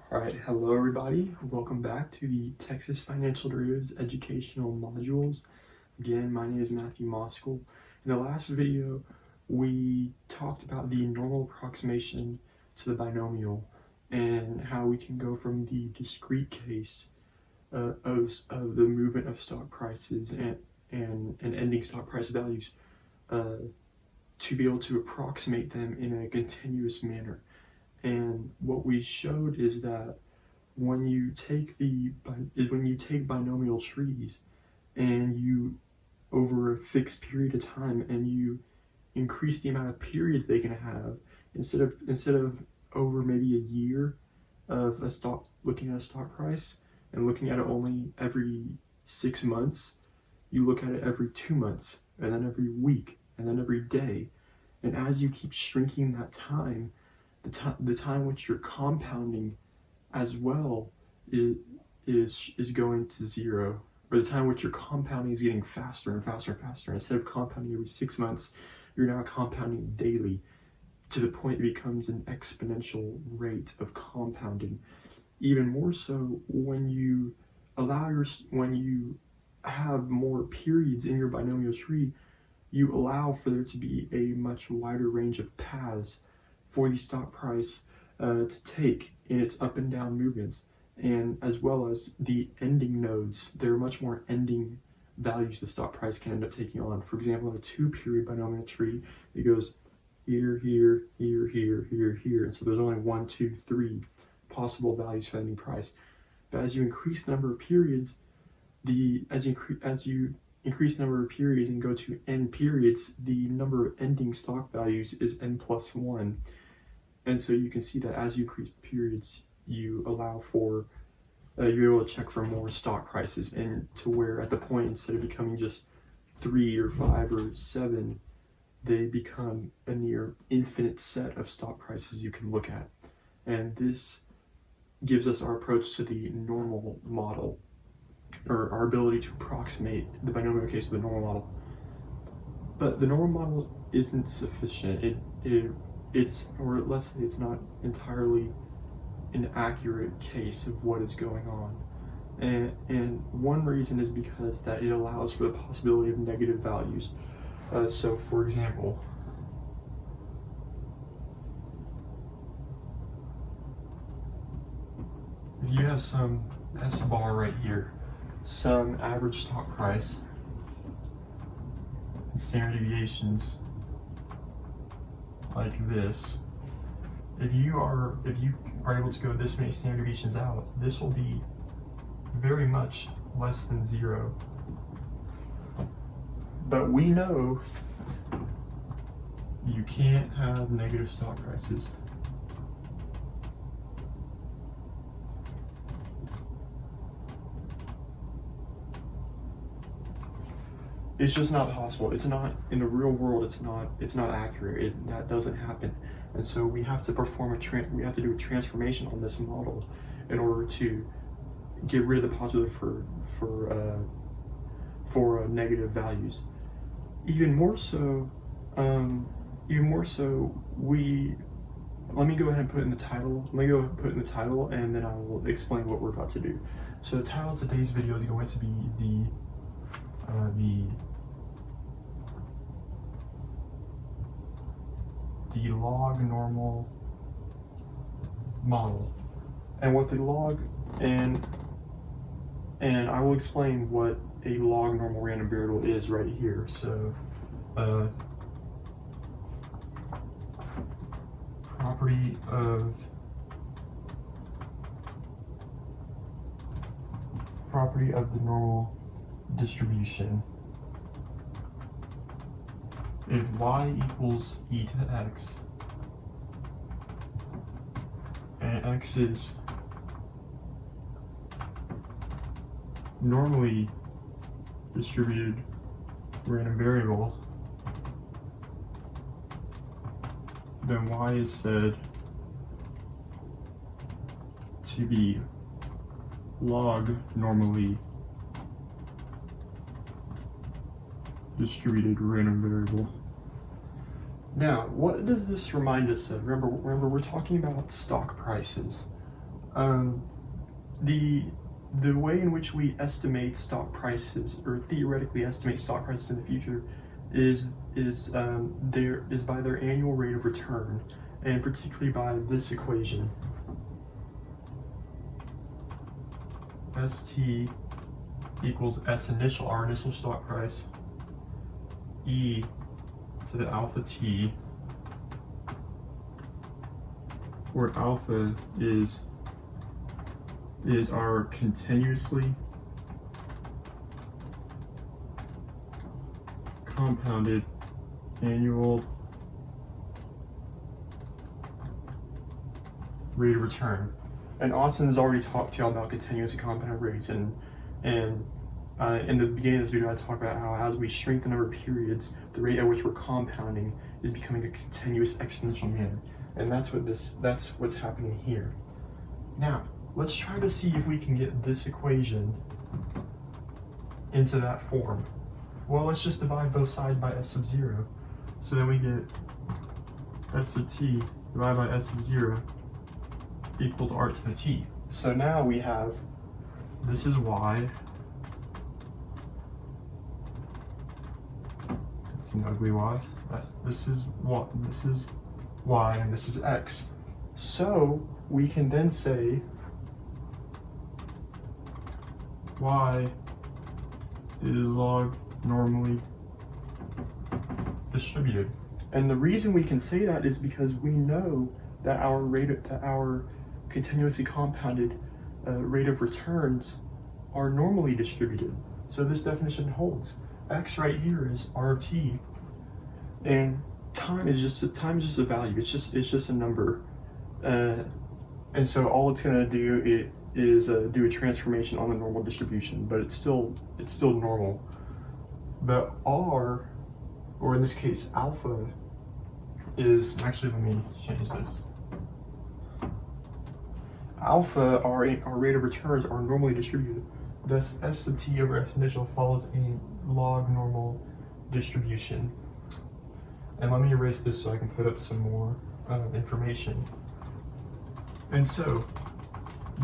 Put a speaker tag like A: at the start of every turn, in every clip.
A: All right, hello everybody. Welcome back to the Texas Financial Derivatives Educational Modules. Again, my name is Matthew Moskell. In the last video, we talked about the normal approximation to the binomial and how we can go from the discrete case of the movement of stock prices and ending stock price values to be able to approximate them in a continuous manner. And what we showed is that when you take binomial trees and you over a fixed period of time and you increase the amount of periods they can have, instead of over maybe a year of looking at a stock price and looking at it only every 6 months, you look at it every 2 months and then every week and then every day. And as you keep shrinking that time, the time which you're compounding as well is going to zero, or the time which you're compounding is getting faster and faster and faster. Instead of compounding every 6 months, you're now compounding daily to the point it becomes an exponential rate of compounding. Even more so when you have more periods in your binomial tree, you allow for there to be a much wider range of paths for the stock price to take in its up and down movements, and as well as the ending nodes. There are much more ending values the stock price can end up taking on. For example, in a 2-period binomial tree, it goes here, here, here, here, here, here, and so there's only 1, 2, 3 possible values for ending price. But as you increase the number of periods, as you increase the number of periods and go to n periods, the number of ending stock values is n plus 1. And so you can see that as you increase the periods, you allow for, you're able to check for more stock prices, and to where at the point, instead of becoming just 3 or 5 or 7, they become a near infinite set of stock prices you can look at. And this gives us our approach to the normal model, or our ability to approximate the binomial case of the normal model. But the normal model isn't sufficient. Or let's say it's not entirely an accurate case of what is going on. And one reason is because that it allows for the possibility of negative values. So for example, if you have some S bar right here, some average stock price and standard deviations like this, if you are able to go this many standard deviations out, this will be very much less than 0. But we know you can't have negative stock prices. It's just not possible. It's not, in the real world, it's not accurate. That doesn't happen. And so we have to perform we have to do a transformation on this model in order to get rid of the possibility for negative values. Even more so, let me go ahead and put in the title. Let me go ahead and put in the title, and then I will explain what we're about to do. So the title of today's video is going to be the log normal model, and what the log and I will explain what a log normal random variable is right here. So property of the normal distribution. If y equals e to the x, and x is normally distributed random variable, then y is said to be log normally distributed random variable. Now, what does this remind us of? Remember, we're talking about stock prices. The way in which we estimate stock prices, or theoretically estimate stock prices in the future, is by their annual rate of return, and particularly by this equation. ST equals S initial, our initial stock price, E to the alpha T, where alpha is our continuously compounded annual rate of return. And Austin has already talked to y'all about continuously compounded rates, and in the beginning of this video I talked about how as we shrink the number of periods, the rate at which we're compounding is becoming a continuous exponential manner. And that's what's happening here. Now, let's try to see if we can get this equation into that form. Well, let's just divide both sides by s sub 0. So then we get s sub t divided by s sub 0 equals r to the t. So now we have, this is y. It's an ugly y. This is y, and this is x. So we can then say y is log normally distributed. And the reason we can say that is because we know that our continuously compounded rate of returns are normally distributed. So this definition holds. X right here is RT, and time is just a value. It's just a number, and so all it's going to do is do a transformation on the normal distribution, but it's still normal. But R, or in this case alpha, is actually, let me change this. Alpha, our rate of returns, are normally distributed. Thus, S sub t over S initial follows a log normal distribution. And let me erase this so I can put up some more information. And so,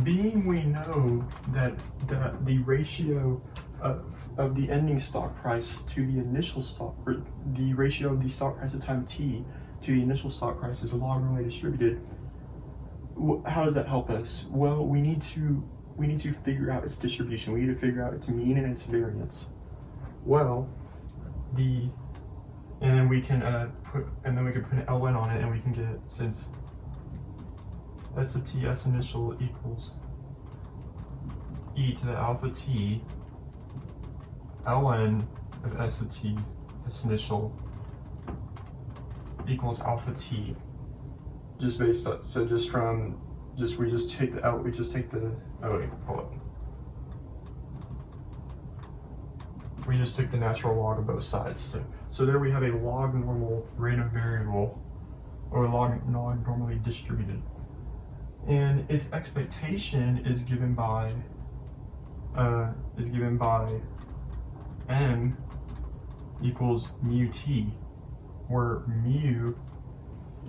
A: being we know that the ratio of the ending stock price to the initial stock, or the ratio of the stock price at time t to the initial stock price is log normally distributed, how does that help us? Well, we need to figure out its distribution. We need to figure out its mean and its variance. Well, and then we can put an ln on it, and we can get, since S sub t S initial equals e to the alpha t, ln of S sub t S initial equals alpha t. Just based on, so we just take the, oh wait, hold up. We just took the natural log of both sides. So there we have a log normal rate of variable, or log normally distributed. And its expectation is given by m equals mu t, where mu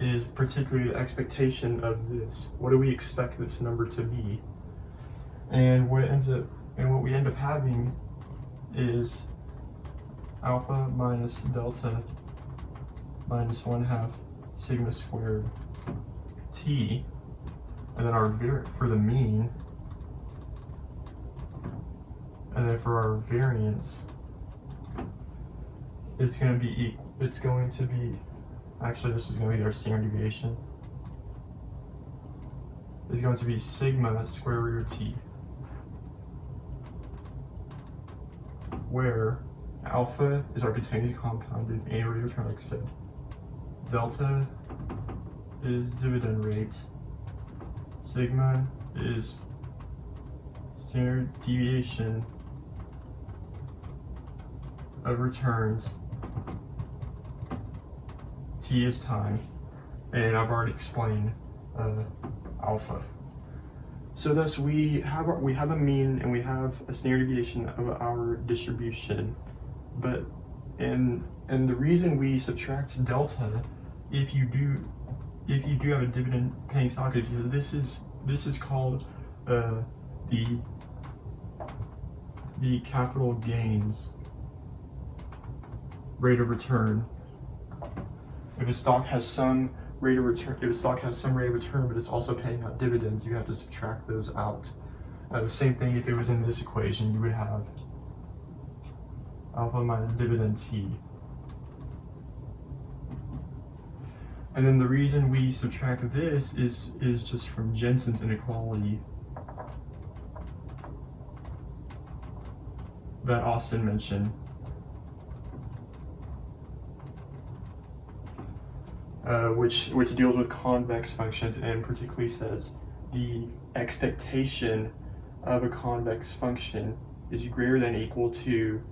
A: is particularly the expectation of this. What do we expect this number to be? And what we end up having is alpha minus delta minus 1/2 sigma squared t, and then our for the mean, and then for our variance, it's going to be actually, this is going to be our standard deviation, is going to be sigma square root of t, where alpha is our continuously compounded annual rate of return, like I said. Delta is dividend rate. Sigma is standard deviation of returns. T is time, and I've already explained alpha. So thus we have a mean and we have a standard deviation of our distribution, but and the reason we subtract delta if you do have a dividend paying stock is because this is called the capital gains rate of return. If a stock has some rate of return, but it's also paying out dividends, you have to subtract those out. Same thing if it was in this equation, you would have alpha minus dividend t. And then the reason we subtract this is just from Jensen's inequality that Austin mentioned. Which deals with convex functions and particularly says the expectation of a convex function is greater than or equal to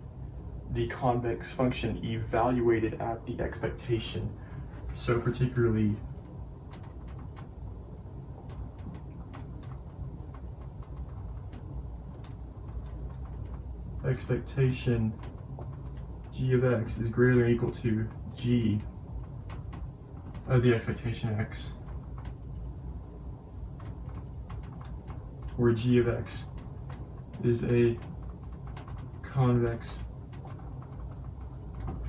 A: the convex function evaluated at the expectation. So particularly expectation g of x is greater than or equal to g of the expectation x, where g of x is a convex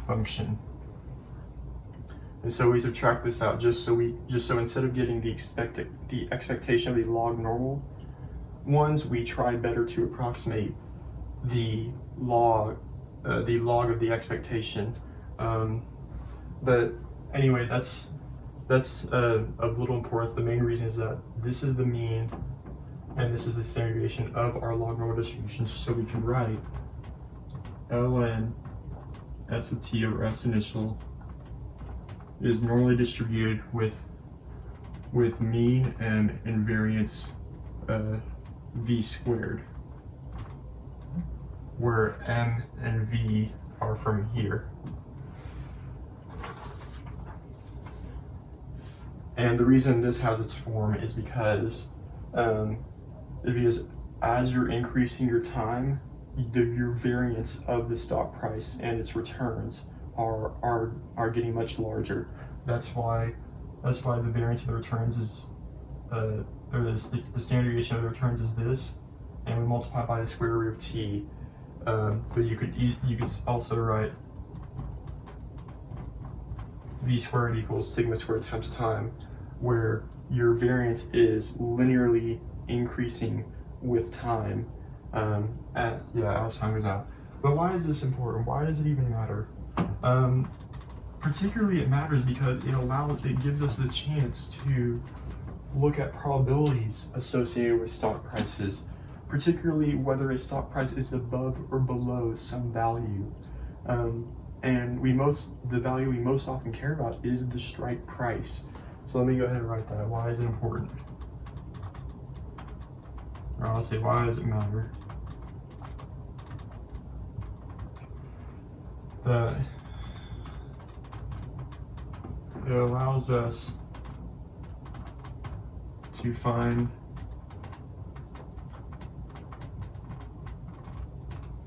A: function. And so we subtract this out just so instead of getting the expectation of these log normal ones, we try better to approximate the log of the expectation. But anyway, that's of little importance. The main reason is that this is the mean and this is the standard deviation of our log normal distribution, so we can write ln s of t over s initial is normally distributed with mean and invariance v squared, where m and v are from here. And the reason this has its form is because as you're increasing your time, your variance of the stock price and its returns are getting much larger. That's why the variance of the returns is the standard deviation of the returns is this, and we multiply by the square root of t. But you could also write v squared equals sigma squared times time, where your variance is linearly increasing with time as time goes out. But why is this important? Why does it even matter? Particularly it matters because it gives us the chance to look at probabilities associated with stock prices, particularly whether a stock price is above or below some value. And the value we most often care about is the strike price. So let me go ahead and write that. Why is it important? Or I'll say, why does it matter? That it allows us to find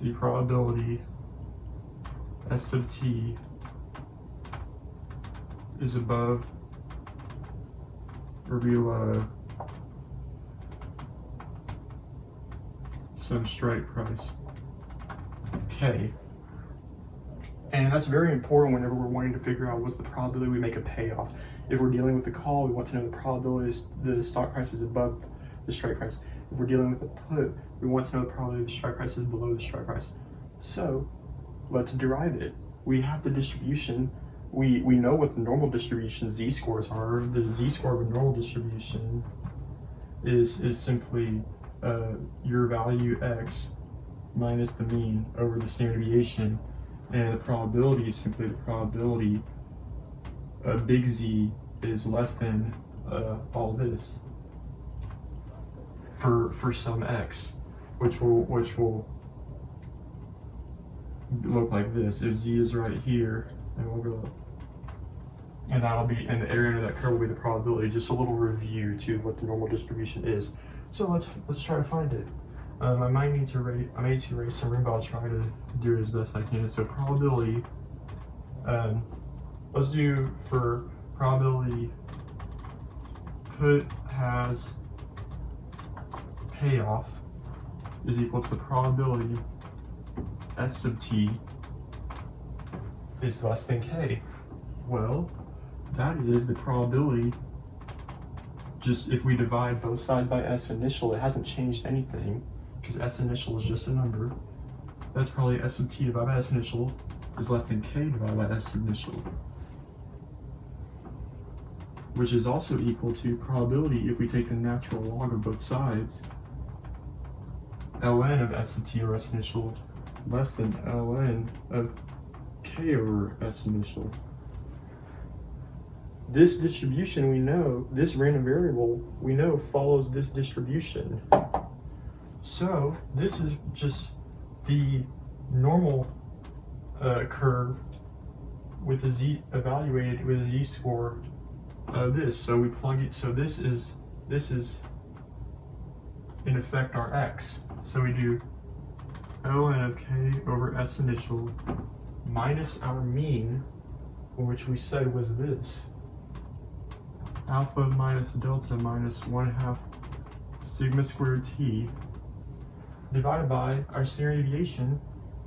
A: the probability S sub t is above or below some strike price K. And that's very important whenever we're wanting to figure out what's the probability we make a payoff. If we're dealing with the call, we want to know the probability the stock price is above the strike price. If we're dealing with a put, we want to know the probability the strike price is below the strike price. So let's derive it. We have the distribution. We know what the normal distribution z-scores are. The z-score of a normal distribution is simply your value x minus the mean over the standard deviation. And the probability is simply the probability big Z is less than all this for some x, which will look like this. If Z is right here, and we'll go, and the area under that curve will be the probability. Just a little review to what the normal distribution is. So let's try to find it. I may need to erase some room, but I'll try to do it as best I can. So probability, let's do for probability put has payoff is equal to the probability S sub t is less than k. Well, that is the probability. Just if we divide both sides by S initial, it hasn't changed anything because S initial is just a number. That's probably S sub t divided by S initial is less than k divided by S initial, which is also equal to probability if we take the natural log of both sides, ln of S sub t over S initial less than ln of k over S initial. This distribution we know, this random variable we know follows this distribution. So this is just the normal curve with the z evaluated with a z-score of this. So we plug it, so this is in effect our x. So we do ln of k over S initial minus our mean, which we said was this. Alpha minus delta minus 1/2 sigma squared t divided by our standard deviation,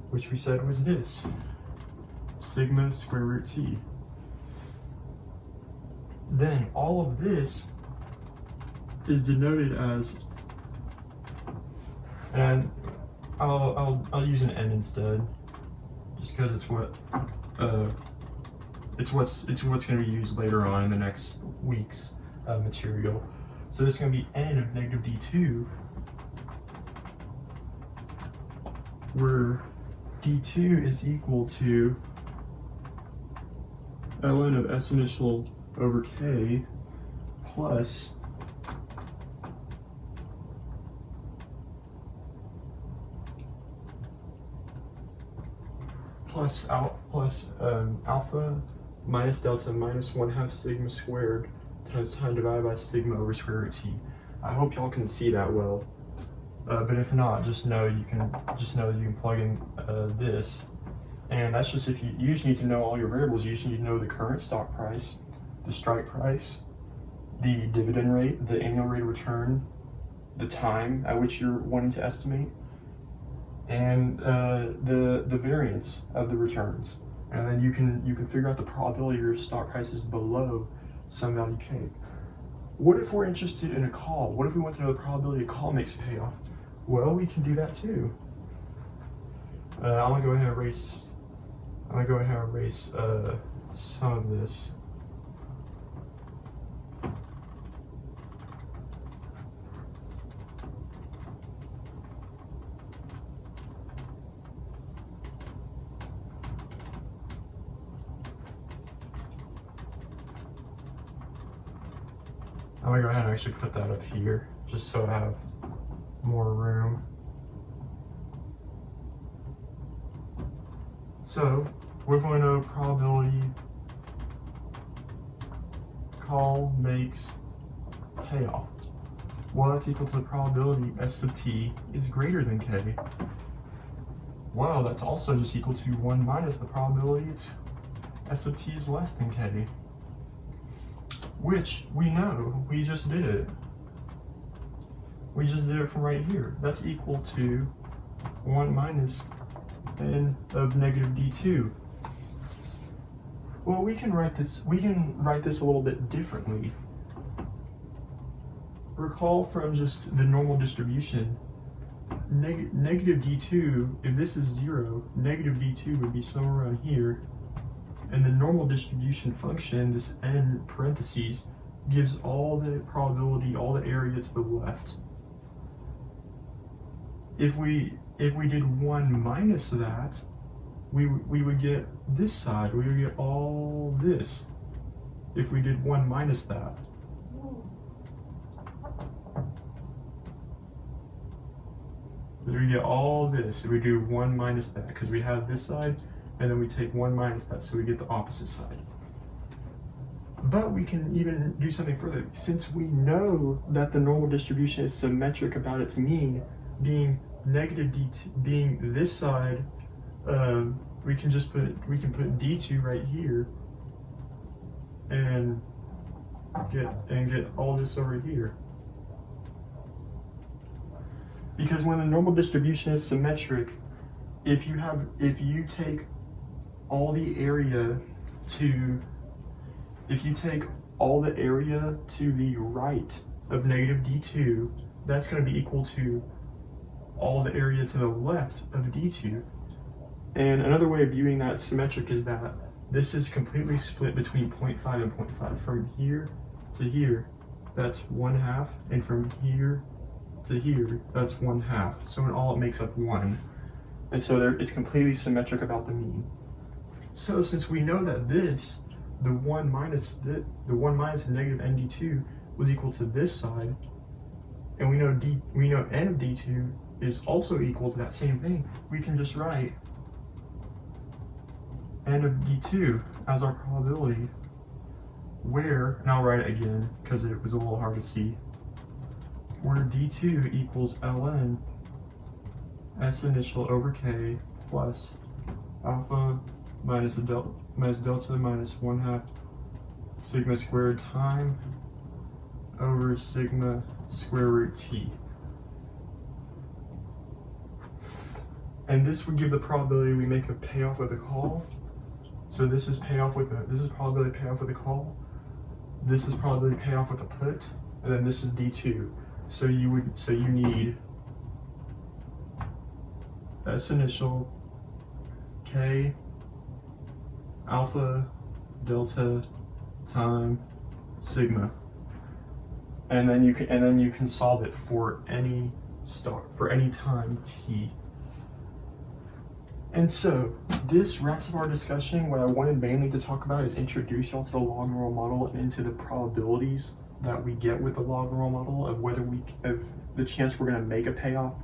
A: which we said was this, sigma square root t. Then all of this is denoted as, and I'll use an n instead, just because it's what it's what's going to be used later on in the next week's material. So this is going to be n of negative d2, where d2 is equal to ln of S initial over k plus alpha minus delta minus 1/2 sigma squared times time divided by sigma over square root t. I hope y'all can see that well, but if not, just know that you can plug in this, and that's just if you just need to know all your variables. You just need to know the current stock price, the strike price, the dividend rate, the annual rate of return, the time at which you're wanting to estimate, and the variance of the returns. And then you can figure out the probability your stock price is below some value k. What if we're interested in a call? What if we want to know the probability a call makes a payoff? Well, we can do that too. I'm gonna go ahead and erase some of this. I'm gonna go ahead and actually put that up here, just so I have more room. So, what if we want to know probability call makes payoff? Well, that's equal to the probability S sub t is greater than k. Well, that's also just equal to 1 minus the probability S sub t is less than k. Which we know, we just did it. We just did it from right here. That's equal to 1 minus n of negative d2. Well, we can write this a little bit differently. Recall from just the normal distribution, negative d2, if this is 0, negative d2 would be somewhere around here. And the normal distribution function, this n parentheses, gives all the probability, all the area to the left. If we did 1 minus that, we would get this side, we would get all this. If we did 1 minus that. Then we get all this if we do 1 minus that, because we have this side, and then we take 1 minus that, so we get the opposite side. But we can even do something further. Since we know that the normal distribution is symmetric about its mean, being negative d2, being this side, we can put d2 right here, and get all this over here. Because when the normal distribution is symmetric, if you take all the area to the right of negative d2, that's going to be equal to all the area to the left of d2. And another way of viewing that symmetric is that this is completely split between 0.5 and 0.5. From here to here, that's 1/2, and from here to here, that's 1/2. So in all, it makes up 1. And so it's completely symmetric about the mean. So since we know that this, the 1 minus negative n d2 was equal to this side, and we know n of d2 is also equal to that same thing, we can just write n of d2 as our probability, where, and I'll write it again because it was a little hard to see, where d2 equals ln s initial over k plus alpha minus delta minus 1/2 sigma squared time over sigma square root t. And this would give the probability we make a payoff with a call. So this is probability payoff with a call. This is probability payoff with a put, and then this is d2. So you need s initial, k, alpha, delta, time, sigma, and then you can solve it for any time t. And so this wraps up our discussion. What I wanted mainly to talk about is introduce y'all to the log normal model and into the probabilities that we get with the log normal model of the chance we're going to make a payoff,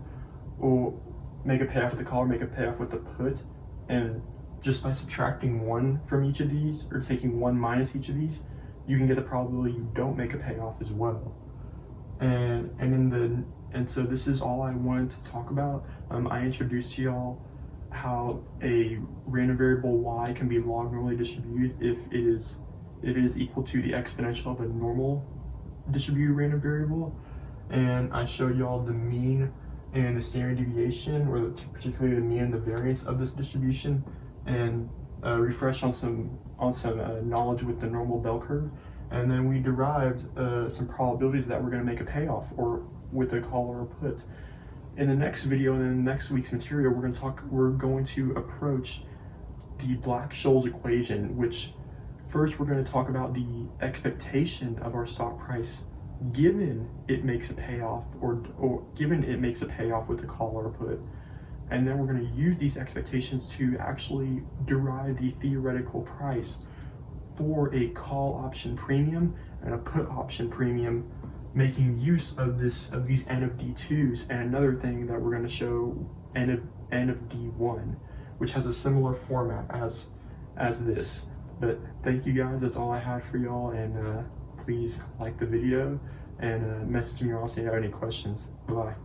A: or make a payoff with the call, or make a payoff with the put, and just by subtracting 1 from each of these, or taking 1 minus each of these, you can get the probability you don't make a payoff as well. And so this is all I wanted to talk about. I introduced to y'all how a random variable y can be log normally distributed if it is equal to the exponential of a normal distributed random variable, and I showed y'all the mean and the standard deviation, or particularly the mean and the variance of this distribution, and refresh on some knowledge with the normal bell curve. And then we derived some probabilities that we're going to make a payoff, or with a call or a put. In the next video and in next week's material, we're going to approach the Black-Scholes equation, which first we're going to talk about the expectation of our stock price given it makes a payoff, or given it makes a payoff with a call or a put. And then we're going to use these expectations to actually derive the theoretical price for a call option premium and a put option premium, making use of these n of d2s. And another thing that we're going to show, n of d1, which has a similar format as this. But thank you guys, that's all I had for y'all, and please like the video and message me also if you have any questions. Bye-bye.